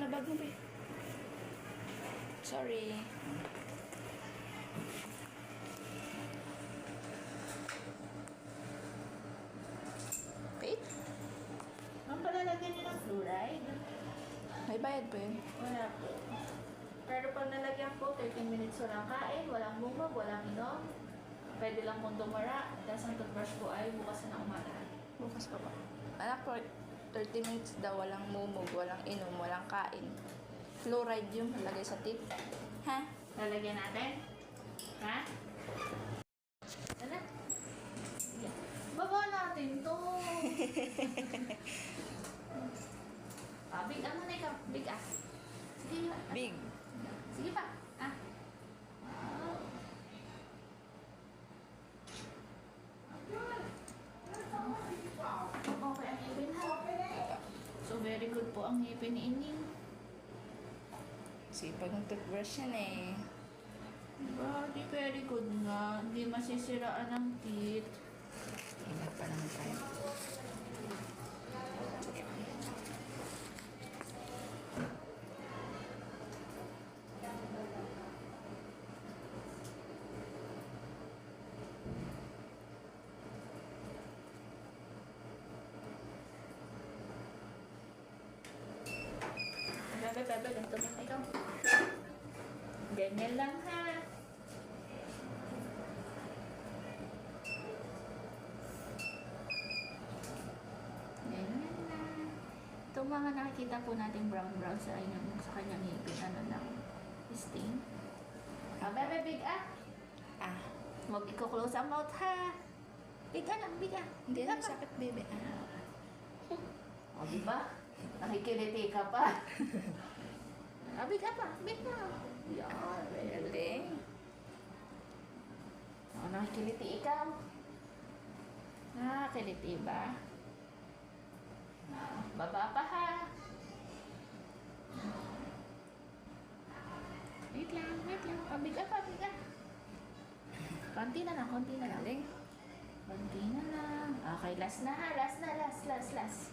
bag mo, be. Sorry. Wait. Ang palalagyan niyo ng fluoride? May bayad po yun. Wala po. Pero pag nalagyan po, 13 minutes walang kain, walang bumag, walang inom. Pwede lang pong dumara. Tapos ang toothbrush po ay bukas na umaga. Bukas pa ba? Anak, 30 minutes daw. Walang mumog, walang inom, walang kain. Fluoride yung lagay sa tip. Ha? Lalagyan natin? Ha? Ano? Yeah. Baba natin to. Big mo na ikaw. Big Sige pa. Big. Sige pa. Okay ang ngipin ha. So very good po ang ngipin ni Ining. Sipag ng toothbrush yan eh. Diba? Di very good nga. Hindi masisiraan ang teeth. Ingat pa naman tayo. Bebe, ganito mo na ikaw. Ganyan lang ha. Ganyan lang. Itong mga nakikita po natin brown sa kanyang ngipin. Ano lang? Sting. Bebe, big Ah. Huwag i-close ang mouth ha. Big lang, big Hindi na sakit, bebe. O, diba? Nakikiliti ka pa. Big pa. Big na. Yan. Galing. O, nakikiliti ikaw. Nakikiliti ba? Baba pa ha. Wait lang. Big pa. Konti na lang. Galing. Konti na lang. Okay, last na ha. Last. Last.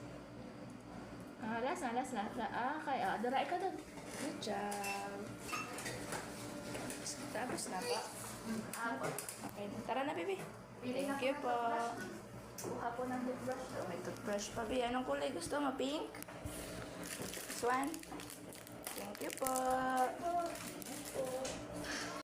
Okay, daray ka dun. Good job. Tapos na po. Okay. Tara na, bebe. Thank you po. Kuha po ng toothbrush. May toothbrush pa, be. Anong kulay gusto mo? Pink? This one? Thank you po.